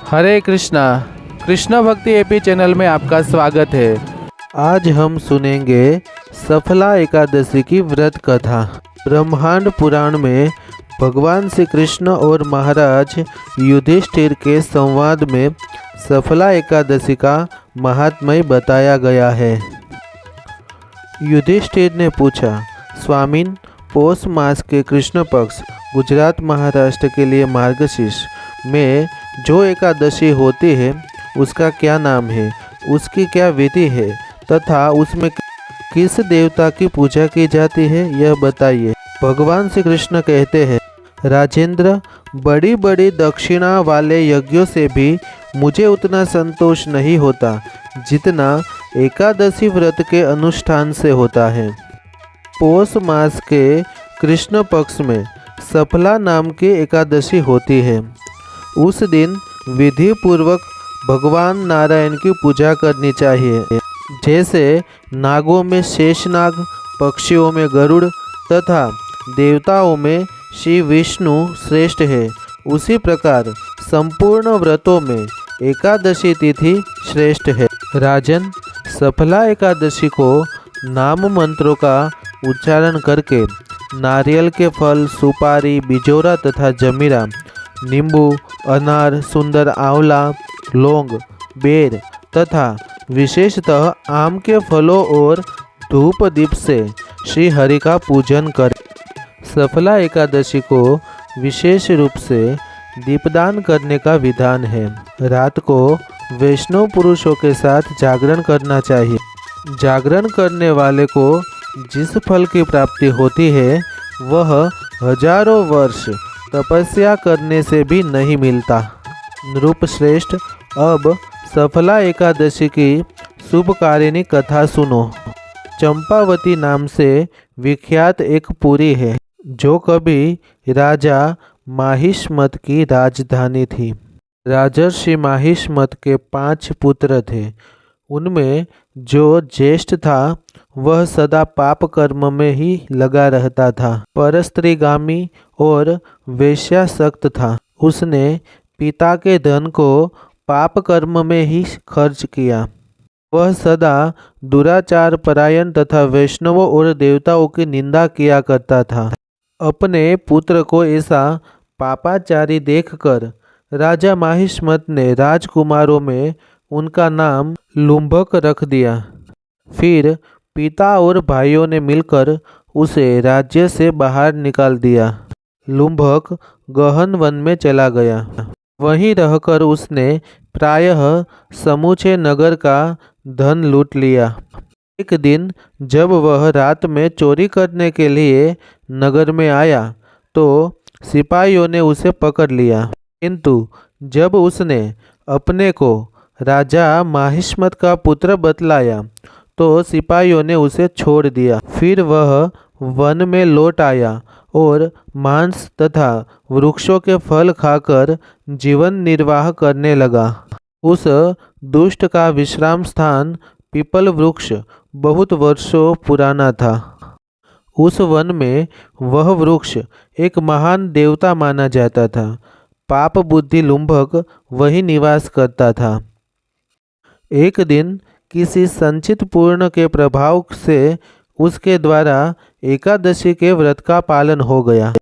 हरे कृष्णा। कृष्णा भक्ति AP channel में आपका स्वागत है। आज हम सुनेंगे सफला एकादशी की व्रत कथा। ब्रह्मांड पुराण में भगवान श्री कृष्ण और महाराज युधिष्ठिर के संवाद में सफला एकादशी का महात्म्य बताया गया है। युधिष्ठिर ने पूछा, स्वामिन, पौष मास के कृष्ण पक्ष गुजरात महाराष्ट्र के लिए मार्गशीर्ष में जो एकादशी होती है उसका क्या नाम है, उसकी क्या विधि है तथा उसमें किस देवता की पूजा की जाती है, यह बताइए। भगवान श्री कृष्ण कहते हैं, राजेंद्र, बड़ी बड़ी दक्षिणा वाले यज्ञों से भी मुझे उतना संतोष नहीं होता जितना एकादशी व्रत के अनुष्ठान से होता है। पौष मास के कृष्ण पक्ष में सफला नाम की एकादशी होती है। उस दिन विधि पूर्वक भगवान नारायण की पूजा करनी चाहिए। जैसे नागों में शेषनाग, पक्षियों में गरुड़ तथा देवताओं में श्री विष्णु श्रेष्ठ है, उसी प्रकार संपूर्ण व्रतों में एकादशी तिथि श्रेष्ठ है। राजन, सफला एकादशी को नाम मंत्रों का उच्चारण करके नारियल के फल, सुपारी, बिजोरा तथा जमीरा, नींबू, अनार, सुंदर आंवला, लौंग, बेर तथा विशेषतः आम के फलों और धूप दीप से श्री हरि का पूजन करें। सफला एकादशी को विशेष रूप से दीपदान करने का विधान है। रात को वैष्णव पुरुषों के साथ जागरण करना चाहिए। जागरण करने वाले को जिस फल की प्राप्ति होती है वह हजारों वर्ष तपस्या करने से भी नहीं मिलता। नृपश्रेष्ठ, अब सफला एकादशी की शुभकारिणी कथा सुनो। चंपावती नाम से विख्यात एक पुरी है जो कभी राजा माहिष्मत की राजधानी थी। राजर्षि माहिष्मत के 5 पुत्र थे। उनमें जो ज्येष्ठ था वह सदा पाप कर्म में ही लगा रहता था, परस्त्रीगामी और वेश्यासक्त था। उसने पिता के धन को पाप कर्म में ही खर्च किया। वह सदा दुराचार परायण तथा वैष्णवों और देवताओं की निंदा किया करता था। अपने पुत्र को ऐसा पापाचारी देखकर राजा माहिष्मत ने राजकुमारों में उनका नाम लुंभक रख दिया। फिर पिता और भाइयों ने मिलकर उसे राज्य से बाहर निकाल दिया। लुंभक गहन वन में चला गया। वहीं रहकर उसने प्रायः समूचे नगर का धन लूट लिया। एक दिन जब वह रात में चोरी करने के लिए नगर में आया तो सिपाहियों ने उसे पकड़ लिया, किंतु जब उसने अपने को राजा माहिष्मत का पुत्र बतलाया तो सिपाहियों ने उसे छोड़ दिया। फिर वह वन में लौट आया और मांस तथा वृक्षों के फल खाकर जीवन निर्वाह करने लगा। उस दुष्ट का विश्राम स्थान पीपल वृक्ष बहुत वर्षों पुराना था। उस वन में वह वृक्ष एक महान देवता माना जाता था। पाप बुद्धि लुंभक वही निवास करता था। एक दिन किसी संचित पूर्ण के प्रभाव से उसके द्वारा एकादशी के व्रत का पालन हो गया।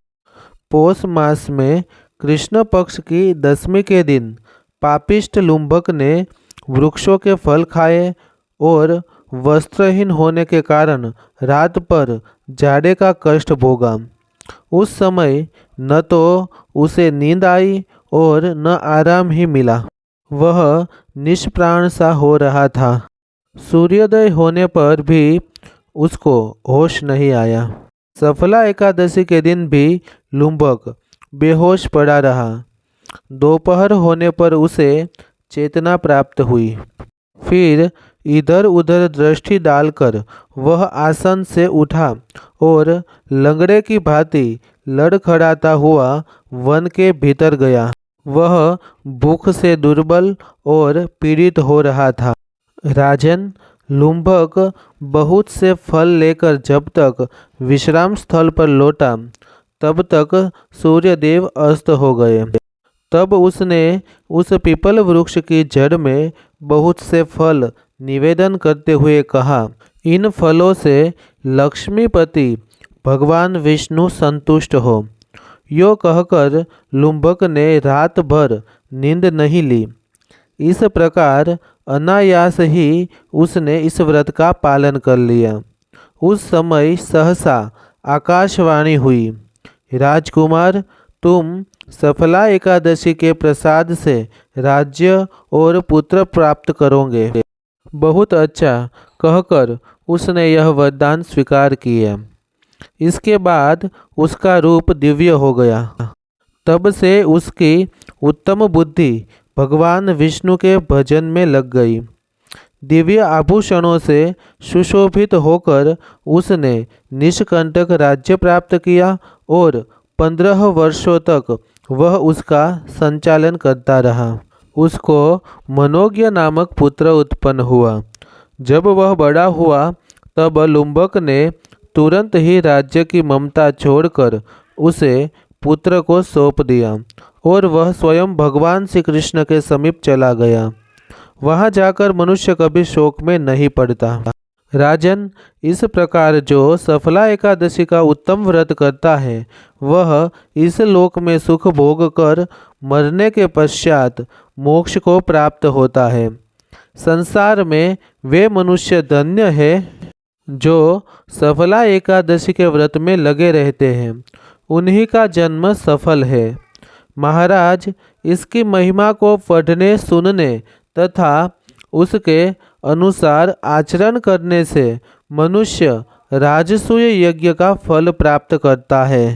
पौष मास में कृष्ण पक्ष की 10वीं के दिन पापिष्ट लुंभक ने वृक्षों के फल खाए और वस्त्रहीन होने के कारण रात पर जाड़े का कष्ट भोगा। उस समय न तो उसे नींद आई और न आराम ही मिला। वह निष्प्राण सा हो रहा था। सूर्योदय होने पर भी उसको होश नहीं आया। सफला एकादशी के दिन भी लुंभक बेहोश पड़ा रहा। दोपहर होने पर उसे चेतना प्राप्त हुई। फिर इधर उधर दृष्टि डालकर वह आसन से उठा और लंगड़े की भांति लड़खड़ाता हुआ वन के भीतर गया। वह भूख से दुर्बल और पीड़ित हो रहा था। राजन, लुंभक बहुत से फल लेकर जब तक विश्राम स्थल पर लौटा तब तक सूर्यदेव अस्त हो गए। तब उसने उस पीपल वृक्ष की जड़ में बहुत से फल निवेदन करते हुए कहा, इन फलों से लक्ष्मीपति भगवान विष्णु संतुष्ट हो। यो कहकर लुम्बक ने रात भर नींद नहीं ली। इस प्रकार अनायास ही उसने इस व्रत का पालन कर लिया। उस समय सहसा आकाशवाणी हुई, राजकुमार, तुम सफला एकादशी के प्रसाद से राज्य और पुत्र प्राप्त करोगे। बहुत अच्छा कहकर उसने यह वरदान स्वीकार किया। इसके बाद उसका रूप दिव्य हो गया। तब से उसकी उत्तम बुद्धि भगवान विष्णु के भजन में लग गई। दिव्य आभूषणों से सुशोभित होकर उसने निष्कंटक राज्य प्राप्त किया और 15 वर्षों तक वह उसका संचालन करता रहा। उसको मनोज्ञ नामक पुत्र उत्पन्न हुआ। जब वह बड़ा हुआ तब लुम्बक ने तुरंत ही राज्य की ममता छोड़कर उसे पुत्र को सौंप दिया और वह स्वयं भगवान श्री कृष्ण के समीप चला गया। वहाँ जाकर मनुष्य कभी शोक में नहीं पड़ता। राजन, इस प्रकार जो सफला एकादशी का उत्तम व्रत करता है वह इस लोक में सुख भोग कर मरने के पश्चात मोक्ष को प्राप्त होता है। संसार में वे मनुष्य धन्य है जो सफला एकादशी के व्रत में लगे रहते हैं, उन्हीं का जन्म सफल है। महाराज, इसकी महिमा को पढ़ने सुनने तथा उसके अनुसार आचरण करने से मनुष्य राजसूय यज्ञ का फल प्राप्त करता है।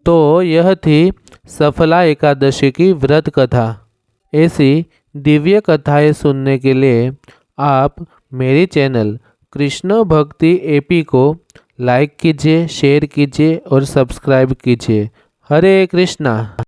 तो यह थी सफला एकादशी की व्रत कथा। ऐसी दिव्य कथाएं सुनने के लिए आप मेरी चैनल कृष्ण भक्ति एपी को लाइक कीजिए, शेयर कीजिए और सब्सक्राइब कीजिए। हरे कृष्णा।